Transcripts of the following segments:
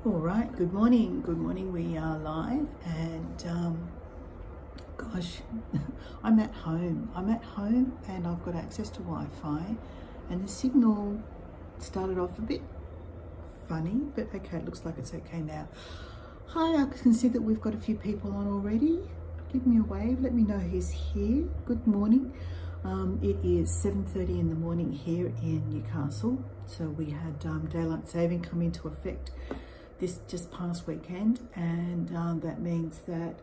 All right, good morning. Good morning. We are live, and gosh, I'm at home. And I've got access to Wi-Fi, and the signal started off a bit funny, but okay, it looks like it's okay now. Hi, I can see that we've got a few people on already. Give me a wave. Let me know who's here. Good morning. It is 7:30 in the morning here in Newcastle. So we had daylight saving come into effect this just past weekend, and that means that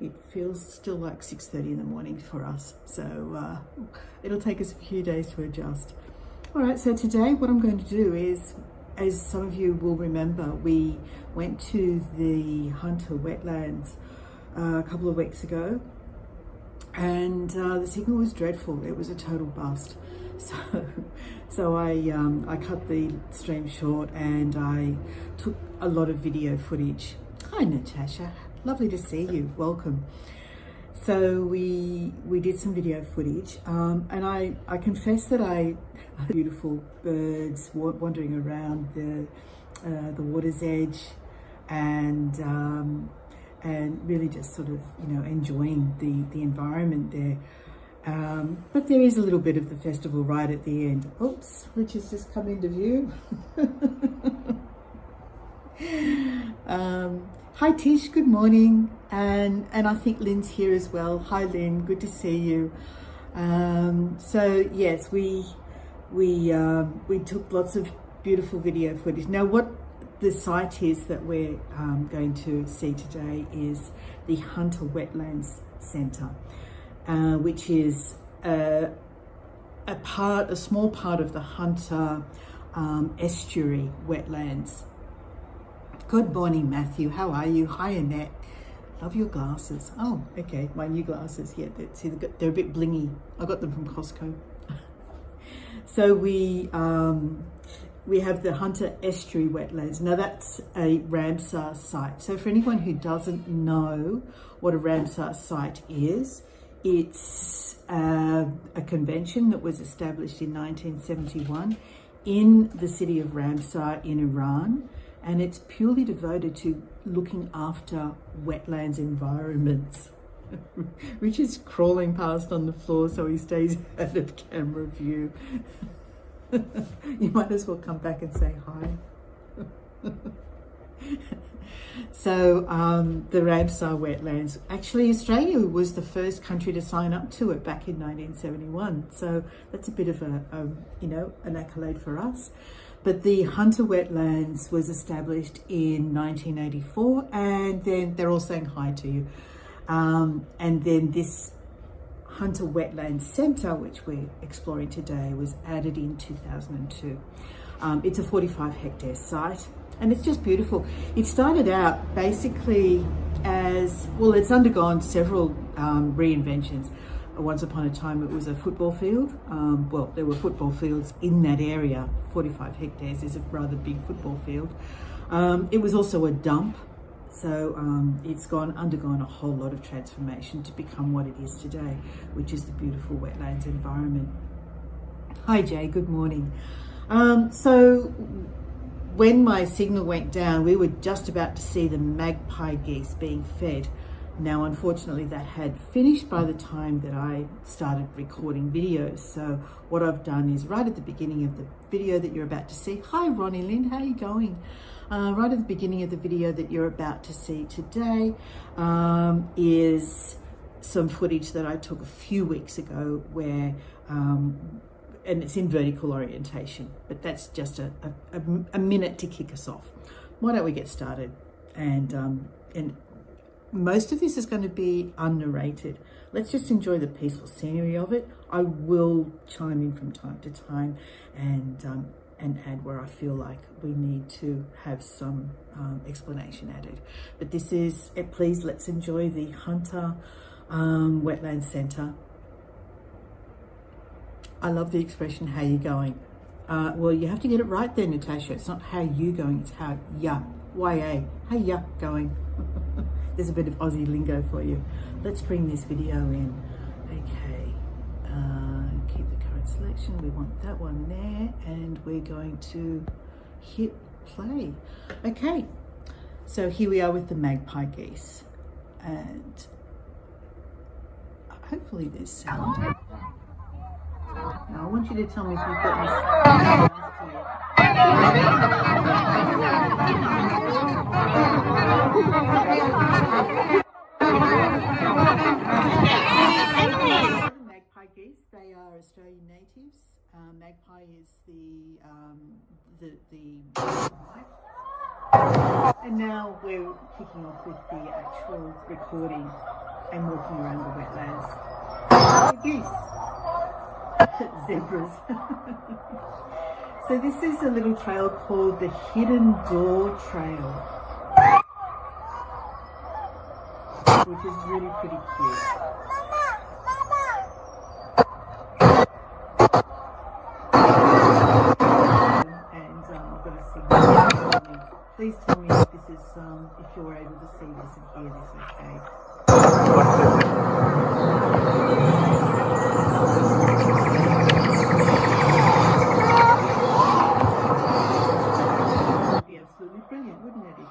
it feels still like 6:30 in the morning for us. So it'll take us a few days to adjust. All right, so today what I'm going to do is, as some of you will remember, we went to the Hunter Wetlands a couple of weeks ago, and the signal was dreadful. It was a total bust. So I cut the stream short, and I took a lot of video footage. Hi Natasha, lovely to see you, welcome. So we did some video footage, and I confess that beautiful birds wandering around the water's edge, and really just sort of, you know, enjoying the environment there. But there is a little bit of the festival right at the end. Oops, which has just come into view. Hi Tish, good morning, and I think Lynn's here as well. Hi Lynn, good to see you. So yes, we took lots of beautiful video footage. Now, what the site is that we're going to see today is the Hunter Wetlands Centre, which is a small part of the Hunter estuary wetlands. Good morning, Matthew. How are you? Hi, Annette. Love your glasses. Oh, okay, my new glasses. Yeah, they're a bit blingy. I got them from Costco. So we have the Hunter Estuary Wetlands. Now that's a Ramsar site. So for anyone who doesn't know what a Ramsar site is, it's a convention that was established in 1971 in the city of Ramsar in Iran, and it's purely devoted to looking after wetlands environments. Rich is crawling past on the floor so he stays out of camera view. You might as well come back and say hi. So the Ramsar wetlands, actually Australia was the first country to sign up to it back in 1971. So that's a bit of an accolade for us. But the Hunter Wetlands was established in 1984, and then they're all saying hi to you. And then this Hunter Wetlands Centre, which we're exploring today, was added in 2002. It's a 45 hectare site, and it's just beautiful. It started out basically as, well, it's undergone several reinventions. Once upon a time it was a football field. Well, there were football fields in that area. 45 hectares is a rather big football field. It was also a dump. So it's undergone a whole lot of transformation to become what it is today, which is the beautiful wetlands environment. Hi Jay, good morning. So when my signal went down, we were just about to see the magpie geese being fed. Now, unfortunately, that had finished by the time that I started recording videos. So what I've done is right at the beginning of the video that you're about to see, hi Ronnie Lynn, how are you going? Right at the beginning of the video that you're about to see today is some footage that I took a few weeks ago where, and it's in vertical orientation, but that's just a minute to kick us off. Why don't we get started? And most of this is going to be unnarrated. Let's just enjoy the peaceful scenery of it. I will chime in from time to time and add where I feel like we need to have some explanation added. But this is, please, let's enjoy the Hunter Wetlands Centre. I love the expression, how you going? Well, you have to get it right there, Natasha. It's not how you going, it's how ya, Y-A, how ya going? There's a bit of Aussie lingo for you. Let's bring this video in. Okay, keep the current selection. We want that one there, and we're going to hit play. Okay, so here we are with the magpie geese, and hopefully there's sound. Now I want you to tell me if you've got any sounds here. Magpie geese, they are Australian natives. Magpie is the and now we're kicking off with the actual recording and walking around the wetlands. Geese, zebras. So this is a little trail called the Hidden Door Trail, which is really pretty cute. Please tell me if this is if you're able to see this and hear this, okay? It would be absolutely brilliant, wouldn't it, if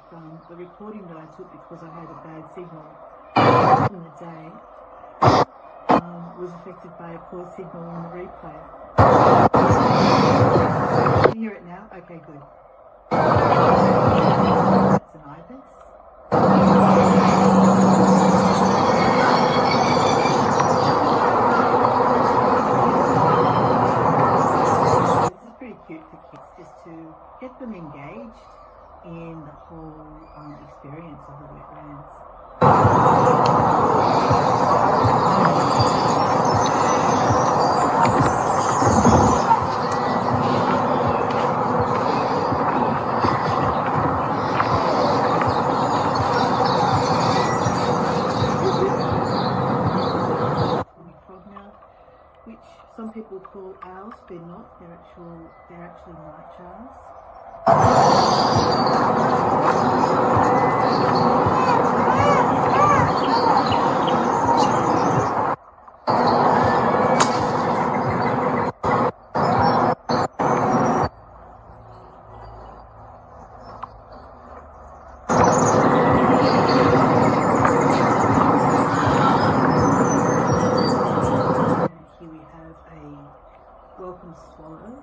the recording that I took because I had a bad signal in the day was affected by a poor signal on the replay. Can you hear it now? Okay, good. That's an ibis. This is pretty cute for kids, just to get them engaged in the whole experience of the wetlands. Some people call owls, they're not, they're actually night owls. Welcome swallow.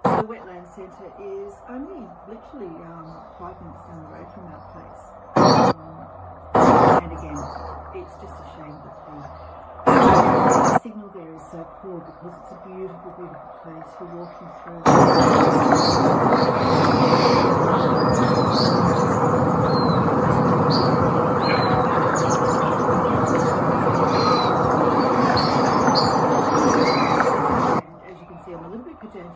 The Wetlands Centre is only literally 5 minutes down the road from our place. And again, it's just a shame that the signal there is so poor because it's a beautiful, beautiful place for walking through.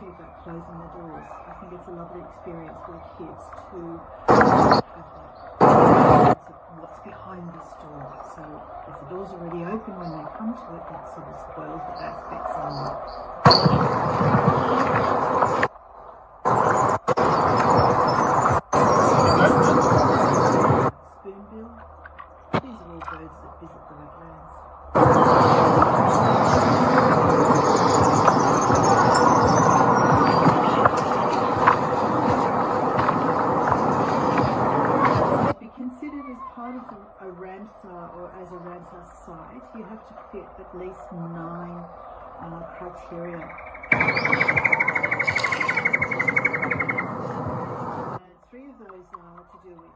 About closing the doors. I think it's a lovely experience for the kids to have that sense of what's behind this door. So if the door's already open when they come to it, that sort of spoils the aspect somewhat. Spoonbill. These are all birds that visit the wetlands. A Ramsar, or as a Ramsar site, you have to fit at least 9 criteria. And 3 of those are to do with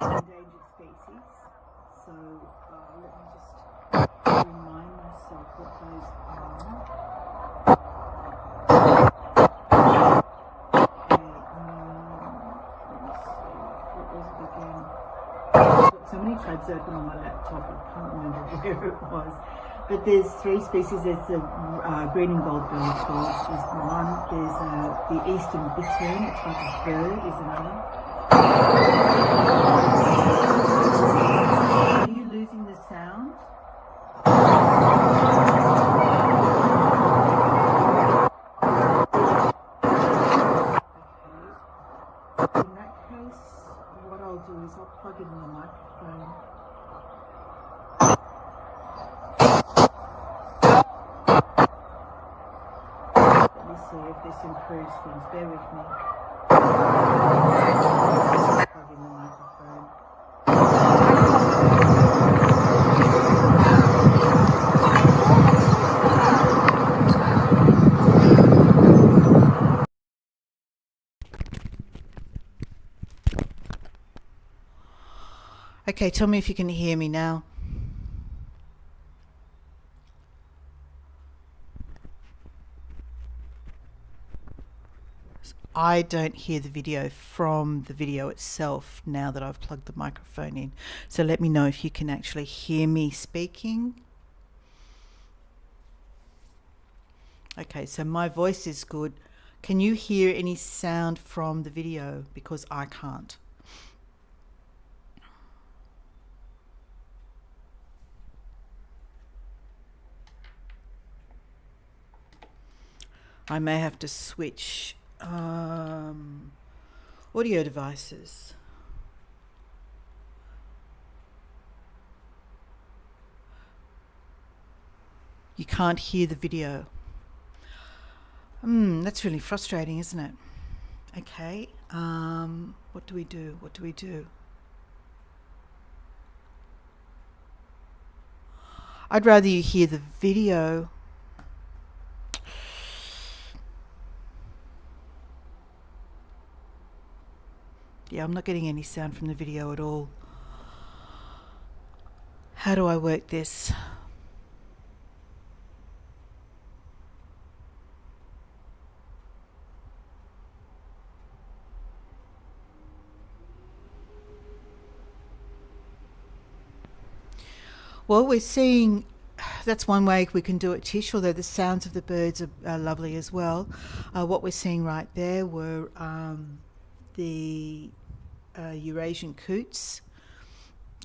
endangered species. So let me just remind myself what those are. So many tabs open on my laptop, I can't remember where it was. But there's 3 species. There's the green and gold bellied frog is one. There's the eastern bittern, a type of bird, is another. Are you losing the sound? Okay. In that case, what I'll do is I'll plug in the microphone. see if this improves things. Bear with me. Plug in the microphone. Okay, tell me if you can hear me now. I don't hear the video from the video itself now that I've plugged the microphone in. So let me know if you can actually hear me speaking. Okay, so my voice is good. Can you hear any sound from the video? Because I can't. I may have to switch audio devices. You can't hear the video. That's really frustrating, isn't it? Okay, what do we do? What do we do? I'd rather you hear the video. Yeah, I'm not getting any sound from the video at all. How do I work this? Well, we're seeing, that's one way we can do it, Tish, although the sounds of the birds are lovely as well. What we're seeing right there were the Eurasian coots,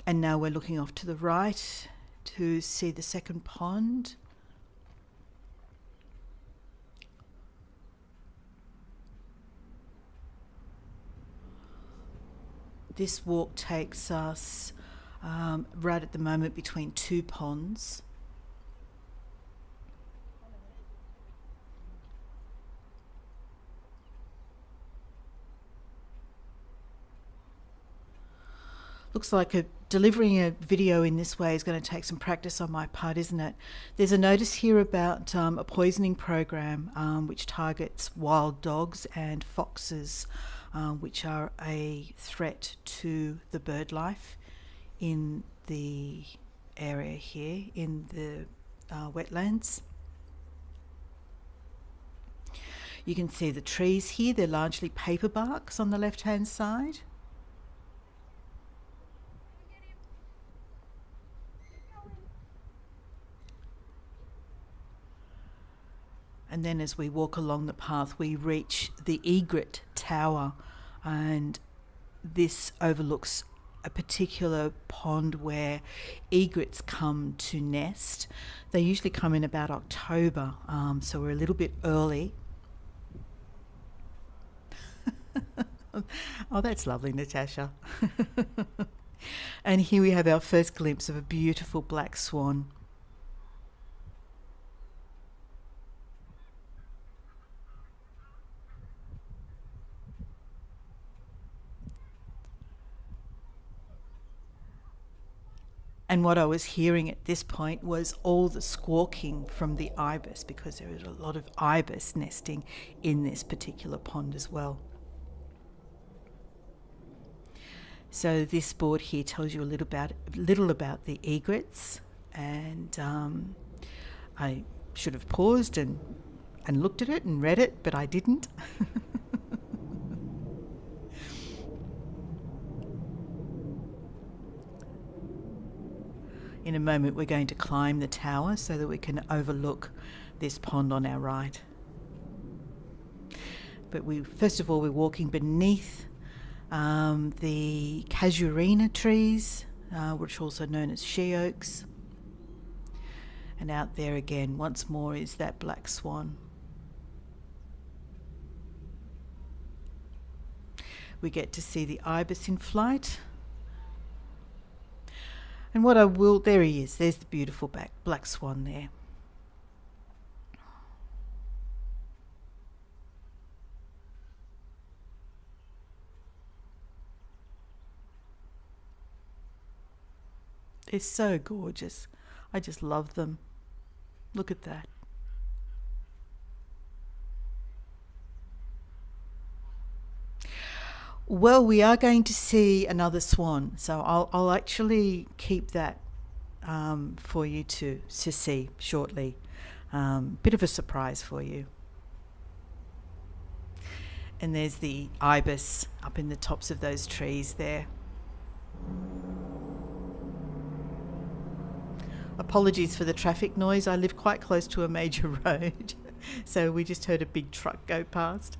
and now we're looking off to the right to see the second pond. This walk takes us right at the moment between two ponds. Looks like delivering a video in this way is going to take some practice on my part, isn't it? There's a notice here about a poisoning program which targets wild dogs and foxes, which are a threat to the bird life in the area here in the wetlands. You can see the trees here, they're largely paper barks on the left hand side. And then as we walk along the path, we reach the egret tower, and this overlooks a particular pond where egrets come to nest. They usually come in about October, so we're a little bit early. Oh, that's lovely, Natasha. And here we have our first glimpse of a beautiful black swan. And what I was hearing at this point was all the squawking from the ibis, because there is a lot of ibis nesting in this particular pond as well. So this board here tells you a little about the egrets, and I should have paused and looked at it and read it, but I didn't. In a moment we're going to climb the tower so that we can overlook this pond on our right. But first of all we're walking beneath the casuarina trees, which are also known as she oaks. And out there again, once more, is that black swan. We get to see the ibis in flight. And there he is, there's the beautiful black swan there. They're so gorgeous. I just love them. Look at that. Well, we are going to see another swan, so I'll actually keep that for you to see shortly. Bit of a surprise for you. And there's the ibis up in the tops of those trees there. Apologies for the traffic noise. I live quite close to a major road, so we just heard a big truck go past.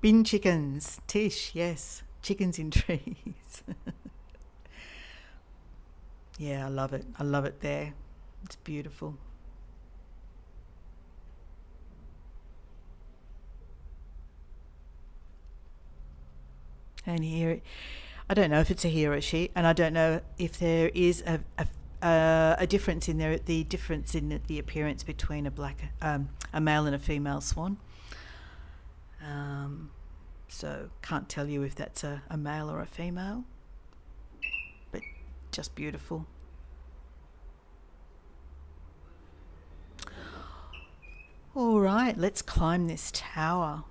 Bin chickens, Tish, yes, chickens in trees. Yeah, I love it. I love it there. It's beautiful. And here, I don't know if it's a he or a she, and I don't know if there is a difference in there. The difference in the appearance between a male and a female swan. So can't tell you if that's a male or a female, but just beautiful. All right, let's climb this tower.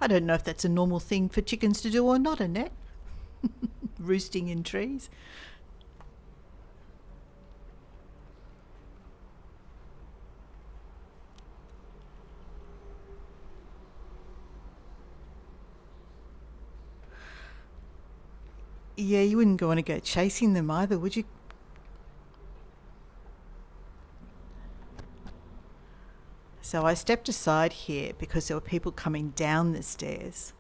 I don't know if that's a normal thing for chickens to do or not, Annette. Roosting in trees. Yeah, you wouldn't want to go chasing them either, would you? So I stepped aside here because there were people coming down the stairs.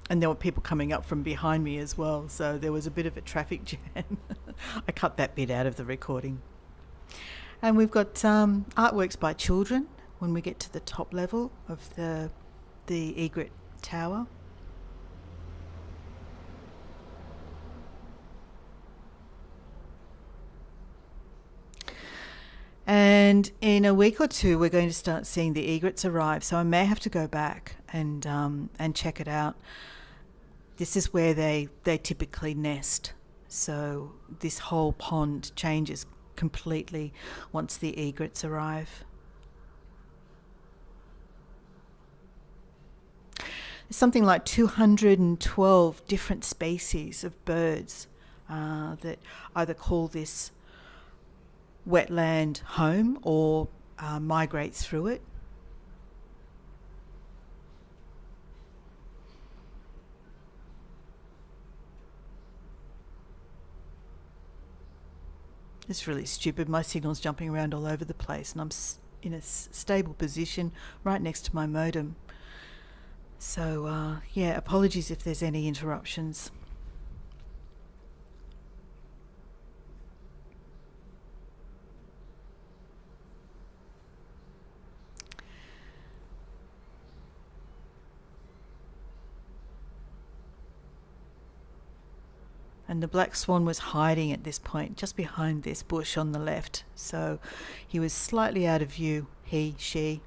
And there were people coming up from behind me as well, so there was a bit of a traffic jam. I cut that bit out of the recording. And we've got artworks by children when we get to the top level of the egret tower. And in a week or two, we're going to start seeing the egrets arrive. So I may have to go back and check it out. This is where they typically nest. So this whole pond changes completely once the egrets arrive. There's something like 212 different species of birds that either call this wetland home or migrate through it. It's really stupid. My signal's jumping around all over the place and I'm in a stable position right next to my modem. So, yeah, apologies if there's any interruptions. And the black swan was hiding at this point, just behind this bush on the left. So he was slightly out of view, he, she.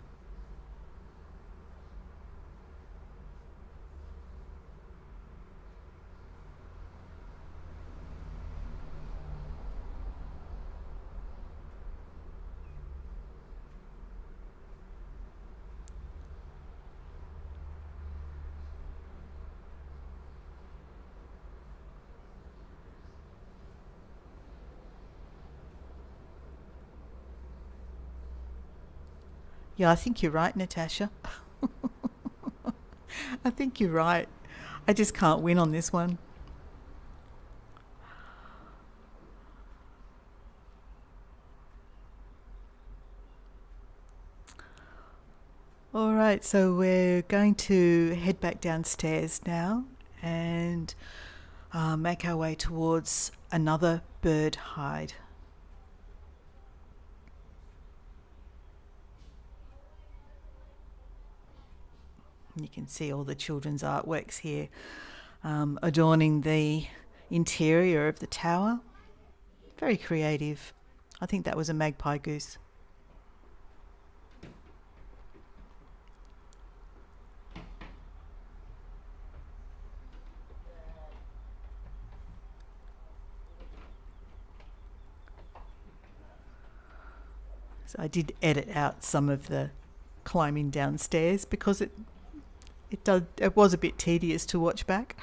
Yeah, I think you're right, Natasha. I think you're right. I just can't win on this one. All right, so we're going to head back downstairs now and make our way towards another bird hide. You can see all the children's artworks here adorning the interior of the tower. Very creative. I think that was a magpie goose. So I did edit out some of the climbing downstairs because it was a bit tedious to watch back.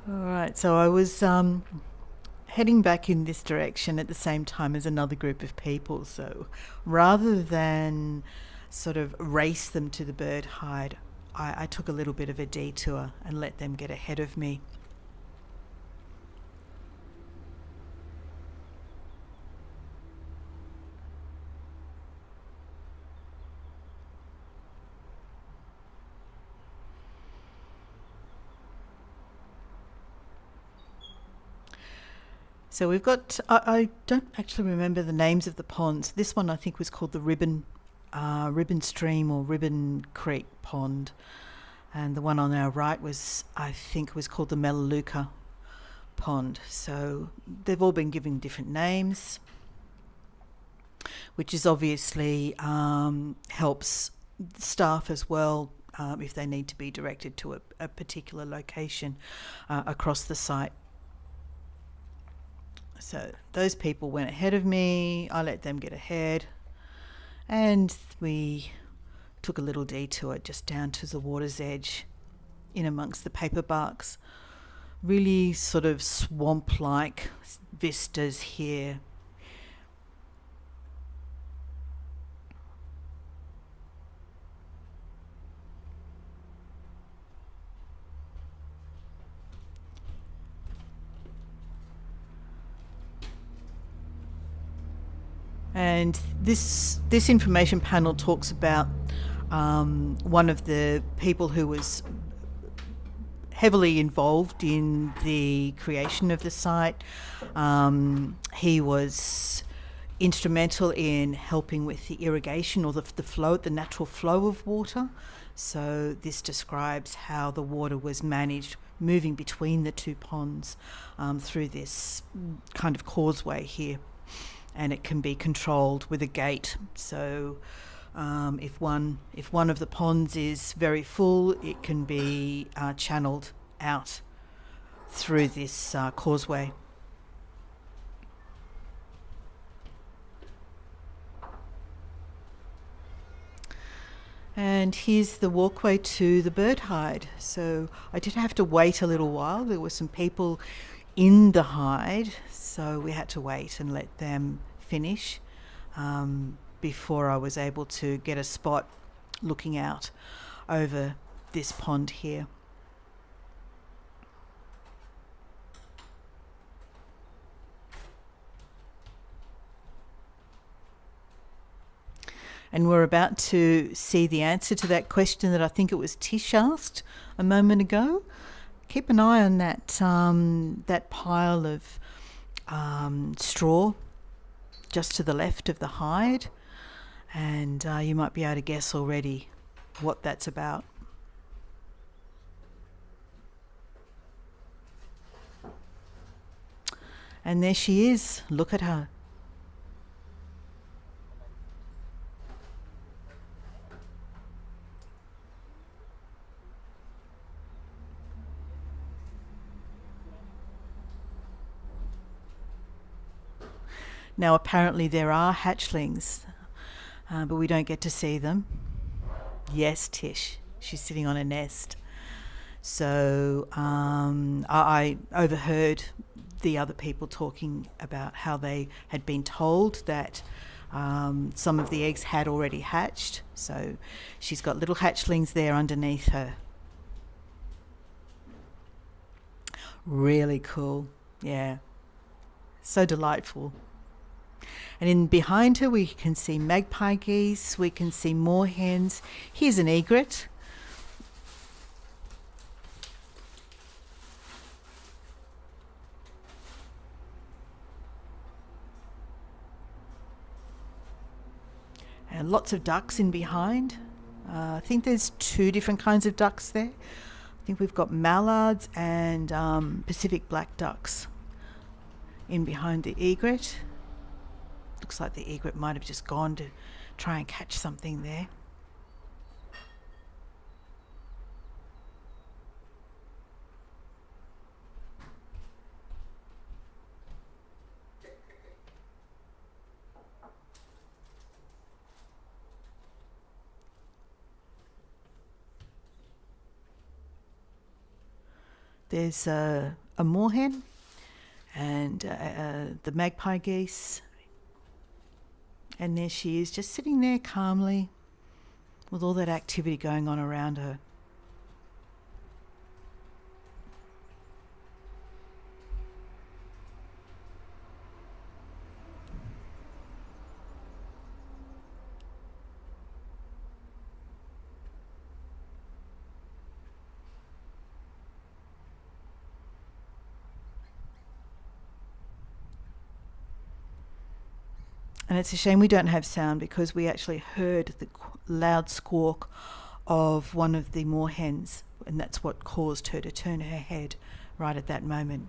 All right, so I was heading back in this direction at the same time as another group of people. So rather than sort of race them to the bird hide, I took a little bit of a detour and let them get ahead of me. So we've got, I don't actually remember the names of the ponds. This one I think was called the Ribbon Stream or Ribbon Creek Pond. And the one on our right was, I think, was called the Melaleuca Pond. So they've all been given different names, which is obviously helps staff as well if they need to be directed to a particular location across the site. So those people went ahead of me, I let them get ahead, and we took a little detour just down to the water's edge in amongst the paper barks. Really sort of swamp-like vistas here. And this information panel talks about one of the people who was heavily involved in the creation of the site. He was instrumental in helping with the irrigation or the flow, the natural flow of water. So this describes how the water was managed moving between the two ponds through this kind of causeway here. And it can be controlled with a gate. So if one of the ponds is very full, it can be channeled out through this causeway. And here's the walkway to the bird hide. So I did have to wait a little while. There were some people in the hide, so we had to wait and let them finish before I was able to get a spot looking out over this pond here. And we're about to see the answer to that question that I think it was Tish asked a moment ago. Keep an eye on that pile of straw just to the left of the hide, and you might be able to guess already what that's about. And there she is. Look at her. Now, apparently there are hatchlings, but we don't get to see them. Yes, Tish, she's sitting on a nest. So I overheard the other people talking about how they had been told that some of the eggs had already hatched. So she's got little hatchlings there underneath her. Really cool. Yeah. So delightful. And in behind her we can see magpie geese, we can see moorhens. Here's an egret. And lots of ducks in behind. I think there's 2 different kinds of ducks there. I think we've got mallards and Pacific black ducks in behind the egret. Looks like the egret might have just gone to try and catch something there. There's a moorhen and the magpie geese. And there she is, just sitting there calmly with all that activity going on around her. And it's a shame we don't have sound, because we actually heard the loud squawk of one of the moorhens, and that's what caused her to turn her head right at that moment.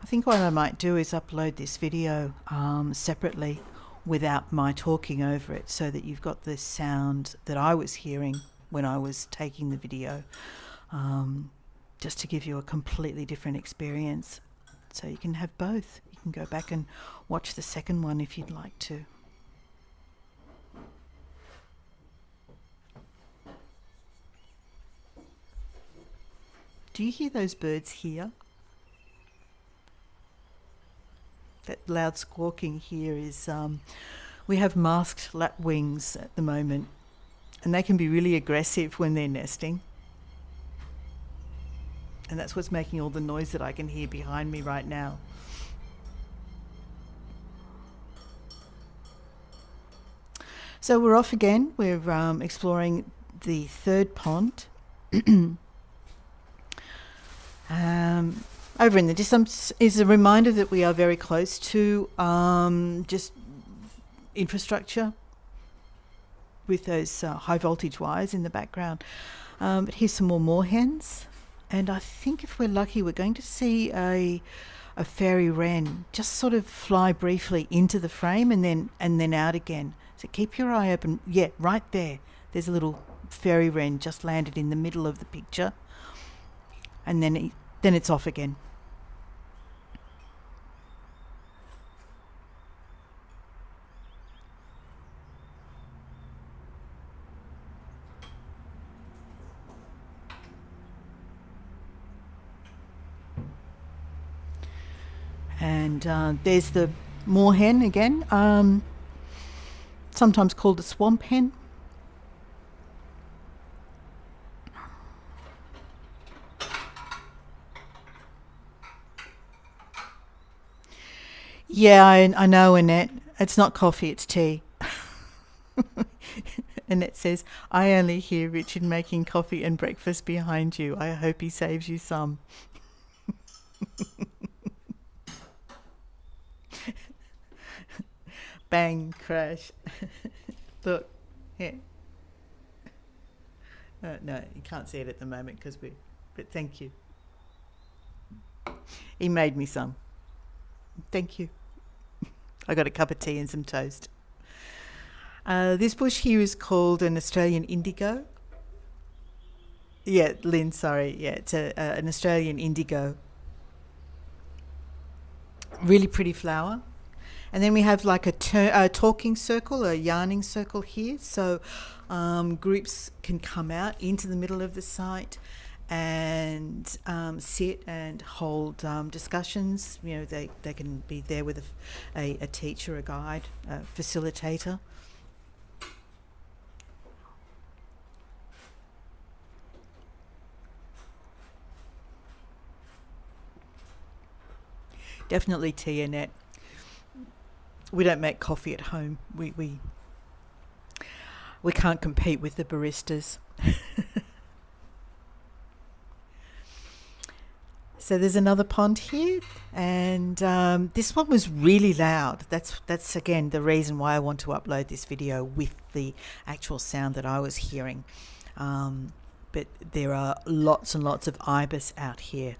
I think what I might do is upload this video separately without my talking over it, so that you've got the sound that I was hearing when I was taking the video, just to give you a completely different experience. So you can have both. You can go back and watch the second one if you'd like to. Do you hear those birds here? That loud squawking here is, we have masked lapwings at the moment, and they can be really aggressive when they're nesting. And that's what's making all the noise that I can hear behind me right now. So we're off again. We're exploring the third pond. Over in the distance is a reminder that we are very close to just infrastructure with those high voltage wires in the background. But here's some more moorhens, and I think if we're lucky we're going to see a fairy wren just sort of fly briefly into the frame and then out again. So keep your eye open. Yeah, right there. There's a little fairy wren just landed in the middle of the picture, and then it's off again. And there's the moorhen again, sometimes called a swamp hen. Yeah, I know, Annette. It's not coffee, it's tea. Annette says, I only hear Richard making coffee and breakfast behind you. I hope he saves you some. Bang, crash. Look, yeah. No, you can't see it at the moment but thank you. He made me some. Thank you. I got a cup of tea and some toast. This bush here is called an Australian indigo. Yeah, Lynn, sorry. Yeah, it's an Australian indigo. Really pretty flower. And then we have like a talking circle, a yarning circle here. So groups can come out into the middle of the site and sit and hold discussions. You know, they can be there with a teacher, a guide, a facilitator. Definitely tea, Annette. We don't make coffee at home. We can't compete with the baristas. So there's another pond here, and this one was really loud. That's again the reason why I want to upload this video with the actual sound that I was hearing. But there are lots and lots of ibis out here,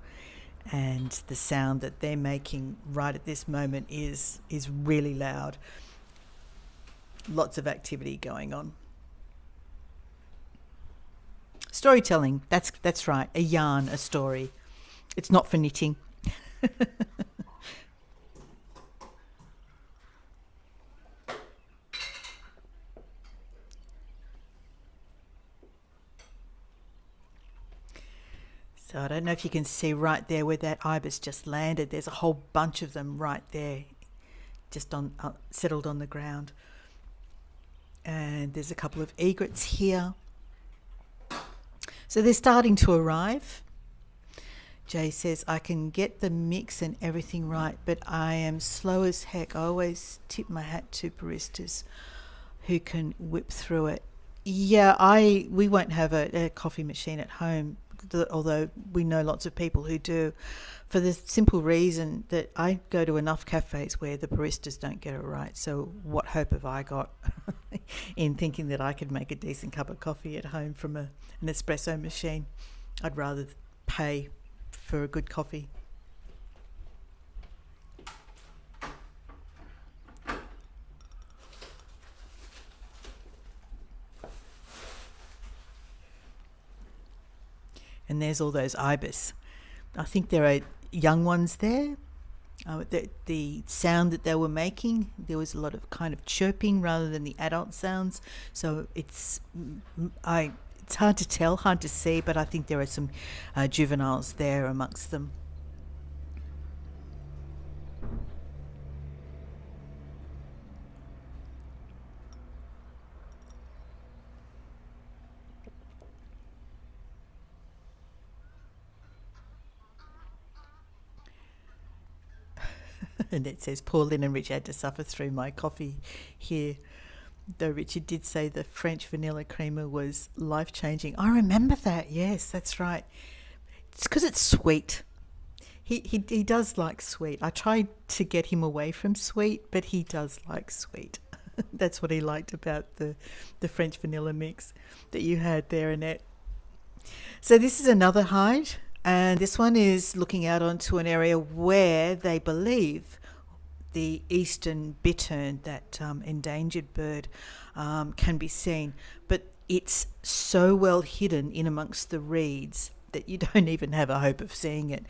and the sound that they're making right at this moment is really loud. Lots of activity going on. Storytelling, that's right, a yarn, a story. It's not for knitting. So I don't know if you can see right there where that ibis just landed. There's a whole bunch of them right there, just on settled on the ground. And there's a couple of egrets here. So they're starting to arrive. Jay says, I can get the mix and everything right, but I am slow as heck. I always tip my hat to baristas who can whip through it. Yeah, we won't have a coffee machine at home, although we know lots of people who do, for the simple reason that I go to enough cafes where the baristas don't get it right. So what hope have I got in thinking that I could make a decent cup of coffee at home from an espresso machine? I'd rather pay for a good coffee. And there's all those ibis. I think there are young ones there. The sound that they were making, there was a lot of kind of chirping rather than the adult sounds. So it's hard to tell, hard to see, but I think there are some juveniles there amongst them. And it says, poor Lynn and Rich had to suffer through my coffee here. Though Richard did say the French vanilla creamer was life-changing. I remember that. Yes, that's right. It's because it's sweet. He does like sweet. I tried to get him away from sweet, but he does like sweet. That's what he liked about the French vanilla mix that you had there, Annette. So this is another hide, and this one is looking out onto an area where they believe the eastern bittern, that endangered bird, can be seen. But it's so well hidden in amongst the reeds that you don't even have a hope of seeing it.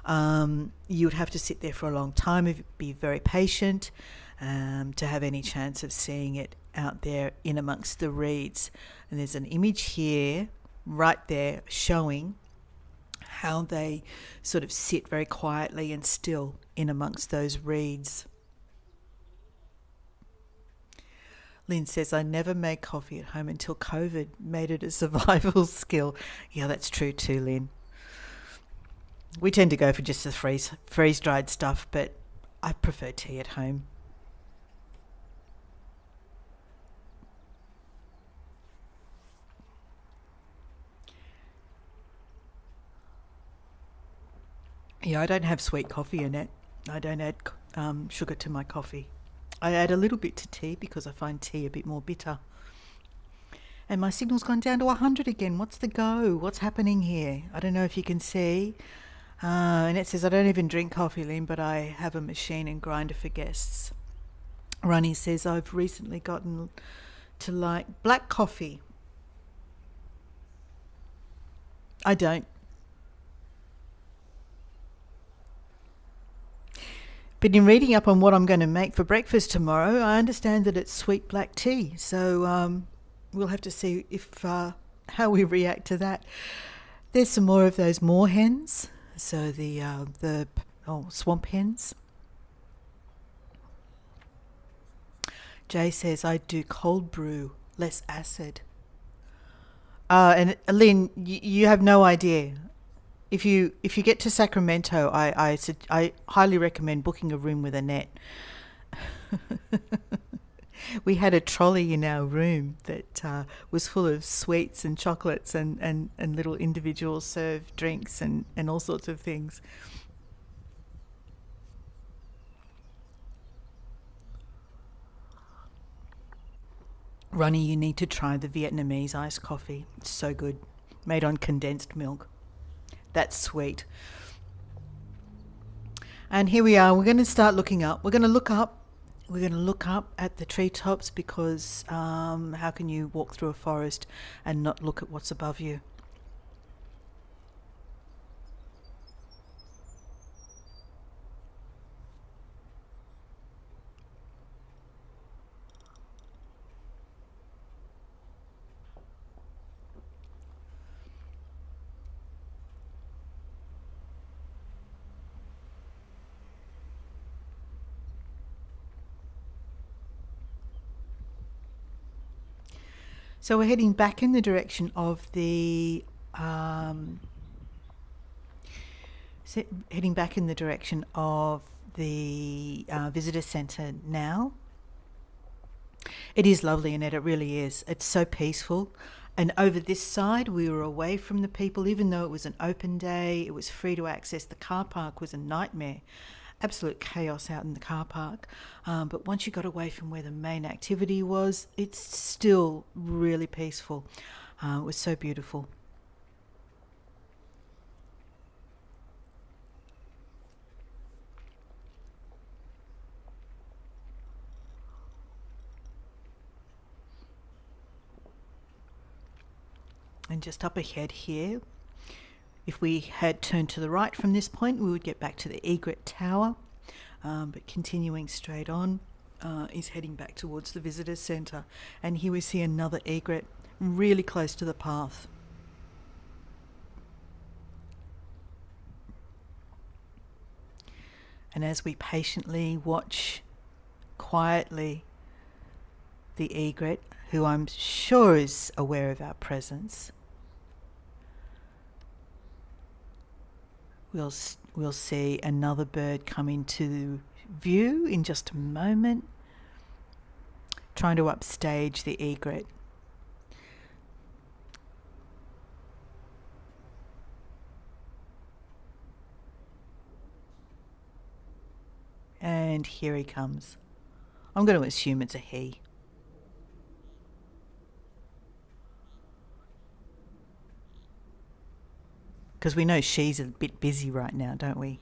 You would have to sit there for a long time, be very patient to have any chance of seeing it out there in amongst the reeds. And there's an image here, right there, showing how they sort of sit very quietly and still in amongst those reeds. Lynn says, I never made coffee at home until COVID made it a survival skill. Yeah, that's true too, Lynn. We tend to go for just the freeze-dried stuff, but I prefer tea at home. Yeah, I don't have sweet coffee, Annette. I don't add sugar to my coffee. I add a little bit to tea because I find tea a bit more bitter. And my signal's gone down to 100 again. What's the go? What's happening here? I don't know if you can see. And it says, I don't even drink coffee, Lynn, but I have a machine and grinder for guests. Ronnie says, I've recently gotten to like black coffee. I don't. But in reading up on what I'm going to make for breakfast tomorrow, I understand that it's sweet black tea. So we'll have to see if how we react to that. There's some more of those moorhens, so the swamp hens. Jay says, I do cold brew, less acid. And Lynn, you have no idea. If you get to Sacramento, I highly recommend booking a room with a net. We had a trolley in our room that was full of sweets and chocolates and little individual served drinks and all sorts of things. Ronnie, you need to try the Vietnamese iced coffee. It's so good. Made on condensed milk. That's sweet. And here we are. We're going to start looking up. We're going to look up at the treetops because how can you walk through a forest and not look at what's above you? So we're heading back in the direction of the visitor centre now. It is lovely, Annette, it really is. It's so peaceful. And over this side, we were away from the people, even though it was an open day. It was free to access. The car park was a nightmare. Absolute chaos out in the car park. But once you got away from where the main activity was, it's still really peaceful. It was so beautiful. And just up ahead here, if we had turned to the right from this point, we would get back to the Egret Tower. But continuing straight on is heading back towards the visitor centre. And here we see another egret really close to the path. And as we patiently watch quietly the egret, who I'm sure is aware of our presence, we'll see another bird come into view in just a moment, trying to upstage the egret. And here he comes. I'm going to assume it's a he. Because we know she's a bit busy right now, don't we?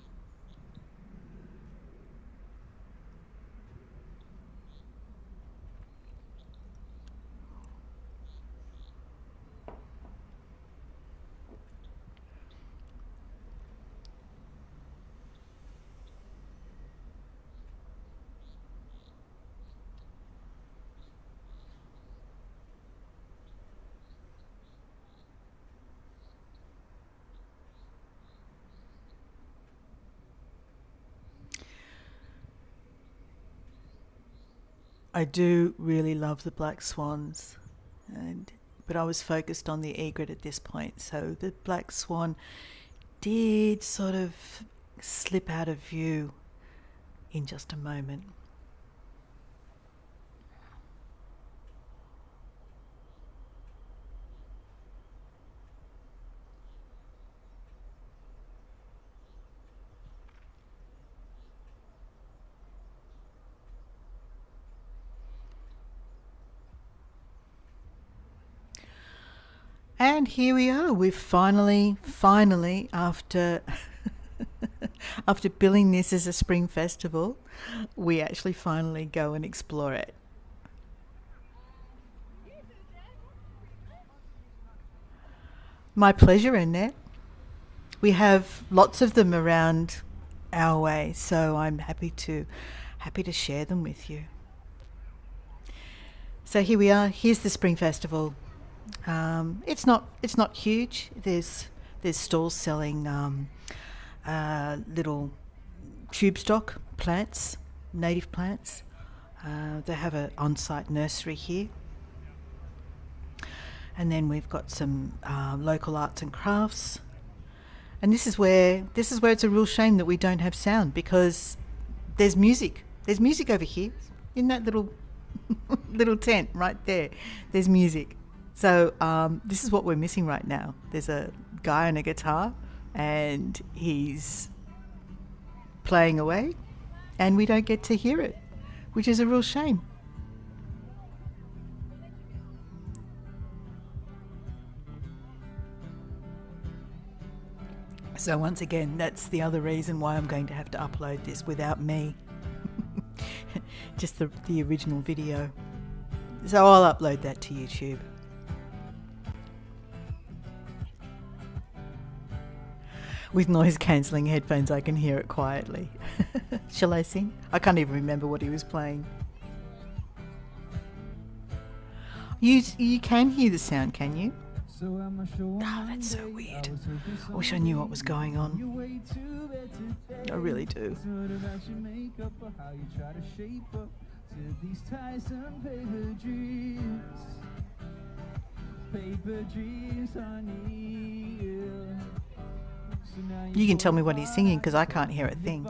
I do really love the black swans, but I was focused on the egret at this point, so the black swan did sort of slip out of view in just a moment. And here we are. We've finally, after after billing this as a spring festival, we actually finally go and explore it. My pleasure, Annette. We have lots of them around our way, so I'm happy to share them with you. So here we are. Here's the spring festival. It's not huge. There's stalls selling little tube stock plants, native plants. They have an on-site nursery here, and then we've got some local arts and crafts. And this is where it's a real shame that we don't have sound, because there's music. There's music over here in that little little tent right there. There's music. So this is what we're missing right now. There's a guy on a guitar and he's playing away and we don't get to hear it, which is a real shame. So once again, that's the other reason why I'm going to have to upload this without me. Just the original video. So I'll upload that to YouTube. With noise cancelling headphones, I can hear it quietly. Shall I sing? I can't even remember what he was playing. You can hear the sound, can you? Oh, that's so weird. I wish I knew what was going on. I really do. You can tell me what he's singing, because I can't hear a thing.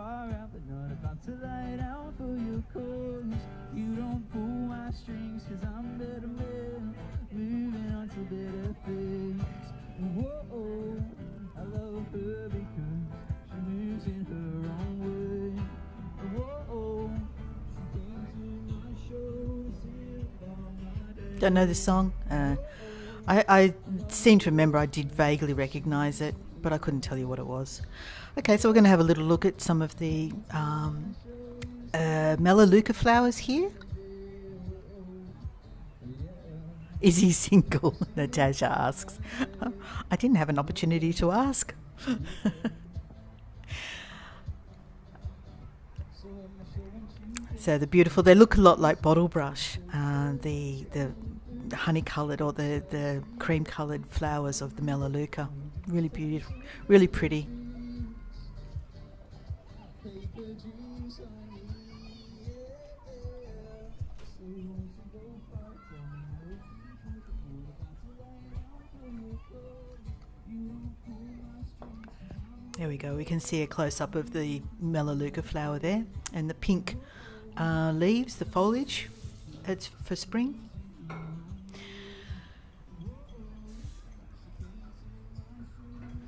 Don't know the song. I seem to remember I did vaguely recognise it, but I couldn't tell you what it was. Okay, so we're going to have a little look at some of the Melaleuca flowers here. Is he single? Natasha asks. I didn't have an opportunity to ask. So they're beautiful. They look a lot like bottle brush. The honey-coloured or the cream-coloured flowers of the Melaleuca. Really beautiful, really pretty. There we go. We can see a close-up of the Melaleuca flower there, and the pink leaves, the foliage. It's for spring.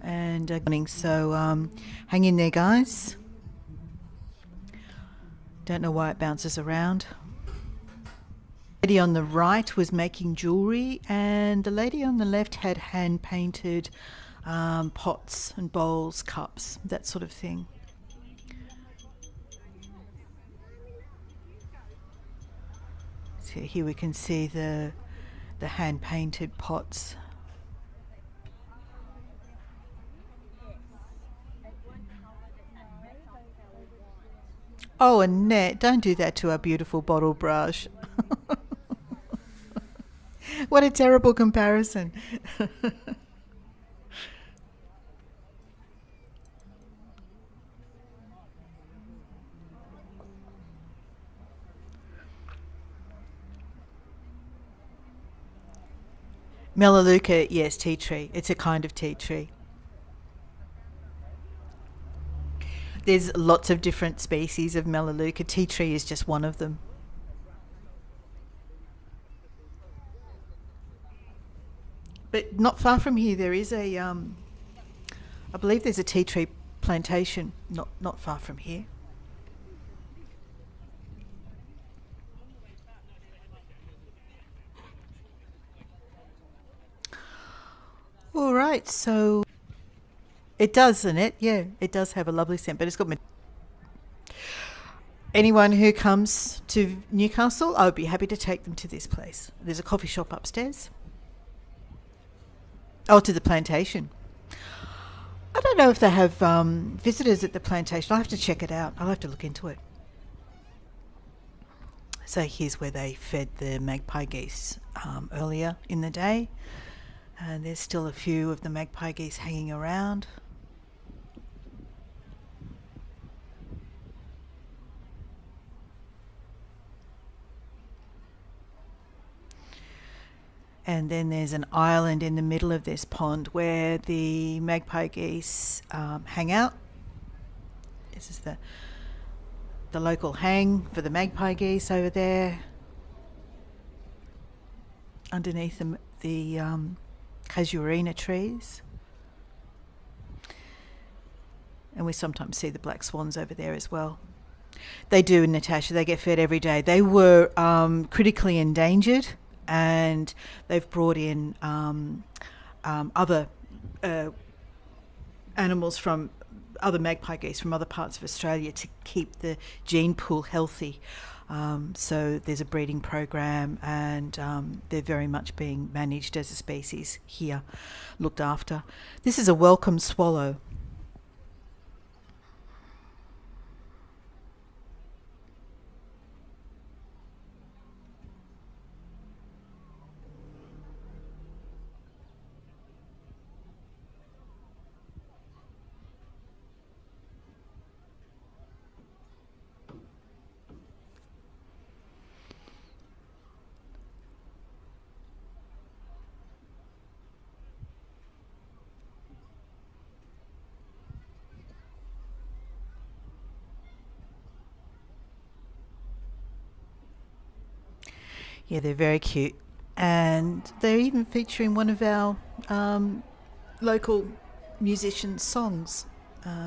And so hang in there, guys. Don't know why it bounces around. The lady on the right was making jewellery, and the lady on the left had hand-painted pots and bowls, cups, that sort of thing. So here we can see the hand-painted pots. Oh, Annette, don't do that to our beautiful bottle brush. What a terrible comparison. Melaleuca, yes, tea tree. It's a kind of tea tree. There's lots of different species of Melaleuca. Tea tree is just one of them. But not far from here, there is I believe there's a tea tree plantation not far from here. right, so it does, doesn't it? Yeah, it does have a lovely scent, but it's got... Anyone who comes to Newcastle, I would be happy to take them to this place. There's a coffee shop upstairs. Oh, to the plantation. I don't know if they have visitors at the plantation. I'll have to check it out. I'll have to look into it. So here's where they fed the magpie geese earlier in the day. And there's still a few of the magpie geese hanging around. And then there's an island in the middle of this pond where the magpie geese hang out. This is the local hang for the magpie geese over there. Underneath the casuarina trees. And we sometimes see the black swans over there as well. They do, Natasha, they get fed every day. They were critically endangered, and they've brought in other animals from other magpie geese from other parts of Australia to keep the gene pool healthy. So there's a breeding program, and they're very much being managed as a species here, looked after. This is a welcome swallow. Yeah, they're very cute. And they're even featuring one of our local musicians' songs.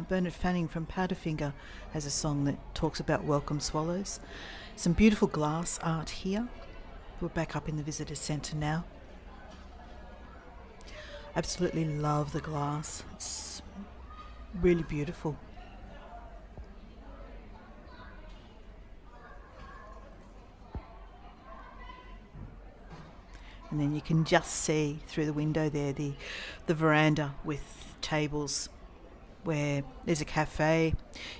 Bernard Fanning from Powderfinger has a song that talks about welcome swallows. Some beautiful glass art here. We're back up in the visitor centre now. Absolutely love the glass. It's really beautiful. And then you can just see through the window there the veranda with tables where there's a cafe.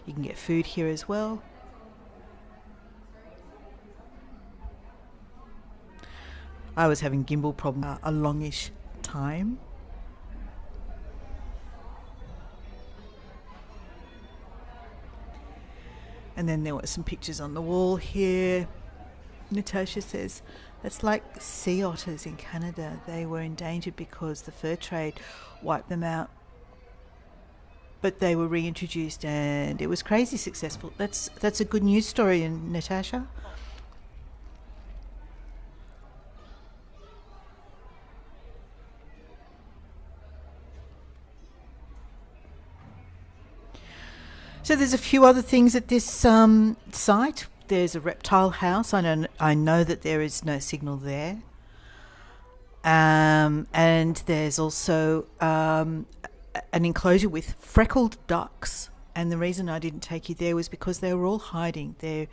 You can get food here as well. I was having gimbal problem a longish time. And then there were some pictures on the wall here. Natasha says, that's like sea otters in Canada. They were endangered because the fur trade wiped them out. But they were reintroduced and it was crazy successful. That's a good news story, Natasha. So there's a few other things at this site. There's a reptile house. I know that there is no signal there. And there's also an enclosure with freckled ducks. And the reason I didn't take you there was because they were all hiding. They're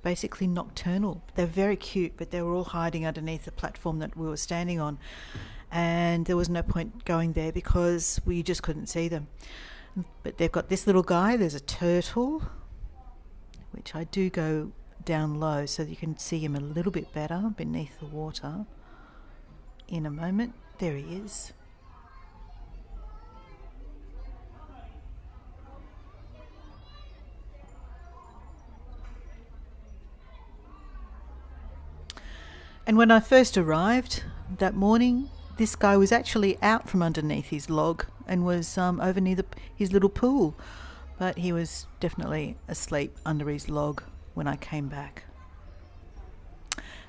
basically nocturnal. They're very cute, but they were all hiding underneath the platform that we were standing on. And there was no point going there because we just couldn't see them. But they've got this little guy. There's a turtle, which I do go down low so that you can see him a little bit better beneath the water in a moment. There he is. And when I first arrived that morning, this guy was actually out from underneath his log and was over near his little pool. But he was definitely asleep under his log when I came back.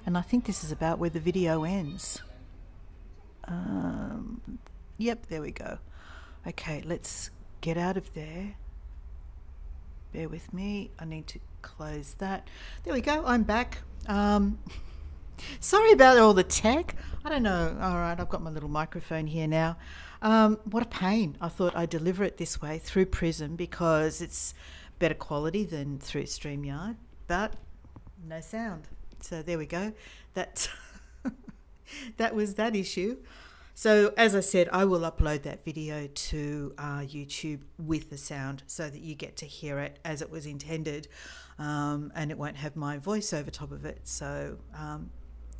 And I think this is about where the video ends. Yep, there we go. Okay, let's get out of there. Bear with me. I need to close that. There we go. I'm back. Sorry about all the tech. I don't know. All right, I've got my little microphone here now. What a pain. I thought I'd deliver it this way through Prism because it's better quality than through StreamYard, but no sound. So there we go. That that was that issue. So as I said, I will upload that video to YouTube with the sound so that you get to hear it as it was intended, and it won't have my voice over top of it. So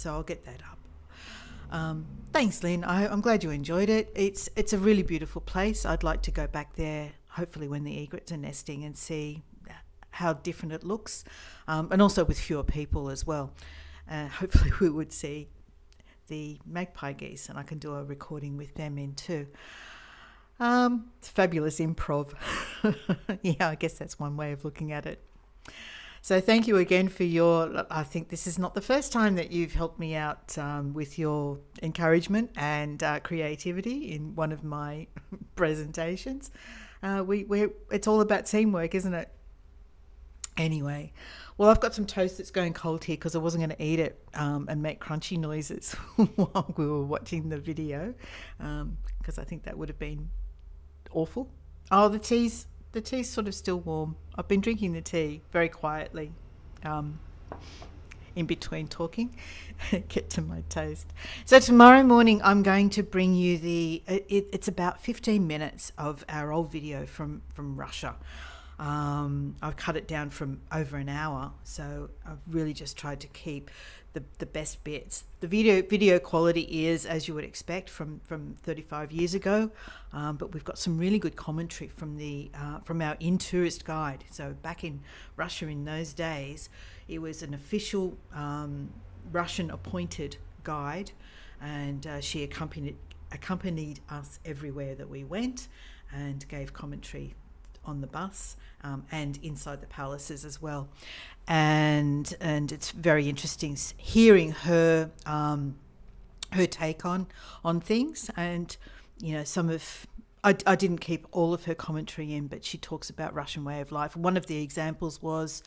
I'll get that up. Thanks, Lynn. I'm glad you enjoyed it. It's a really beautiful place. I'd like to go back there, hopefully when the egrets are nesting, and see how different it looks, and also with fewer people as well. Hopefully we would see the magpie geese, and I can do a recording with them in too. It's fabulous improv. Yeah, I guess that's one way of looking at it. So thank you again for I think this is not the first time that you've helped me out with your encouragement and creativity in one of my presentations. It's all about teamwork, isn't it? Anyway, well, I've got some toast that's going cold here because I wasn't going to eat it and make crunchy noises while we were watching the video, because I think that would have been awful. Oh, the tea's sort of still warm. I've been drinking the tea very quietly in between talking. Get to my toast. So tomorrow morning I'm going to bring you it's about 15 minutes of our old video from Russia. I've cut it down from over an hour, so I've really just tried to keep the best bits. The video quality is, as you would expect, from 35 years ago, but we've got some really good commentary from our in-tourist guide. So back in Russia in those days, it was an official Russian appointed guide, and she accompanied us everywhere that we went and gave commentary on the bus and inside the palaces as well, and it's very interesting hearing her take on things. And some of I didn't keep all of her commentary in, but she talks about Russian way of life. One of the examples was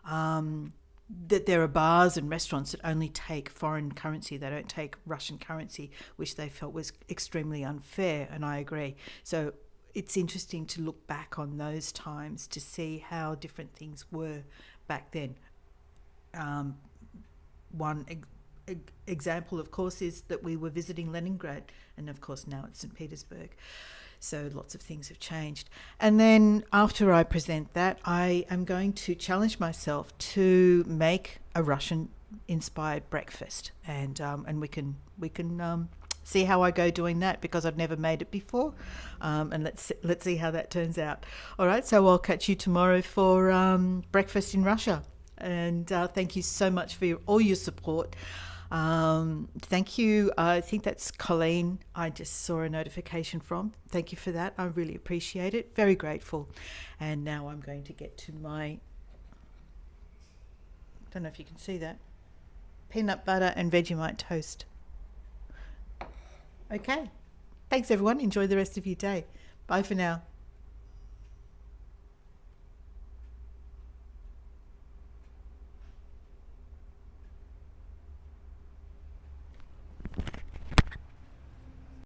that there are bars and restaurants that only take foreign currency. They don't take Russian currency, which they felt was extremely unfair, and I agree. So it's interesting to look back on those times to see how different things were back then. One example, of course, is that we were visiting Leningrad, and of course now it's St. Petersburg. So lots of things have changed. And then after I present that, I am going to challenge myself to make a Russian-inspired breakfast, and we can see how I go doing that, because I've never made it before, and let's see how that turns out. All right, so I'll catch you tomorrow for breakfast in Russia, and thank you so much for all your support. Thank you. I think that's Colleen. I just saw a notification from. Thank you for that. I really appreciate it. Very grateful. And now I'm going to get to my, don't know if you can see that, peanut butter and Vegemite toast. Okay. Thanks, everyone. Enjoy the rest of your day. Bye for now.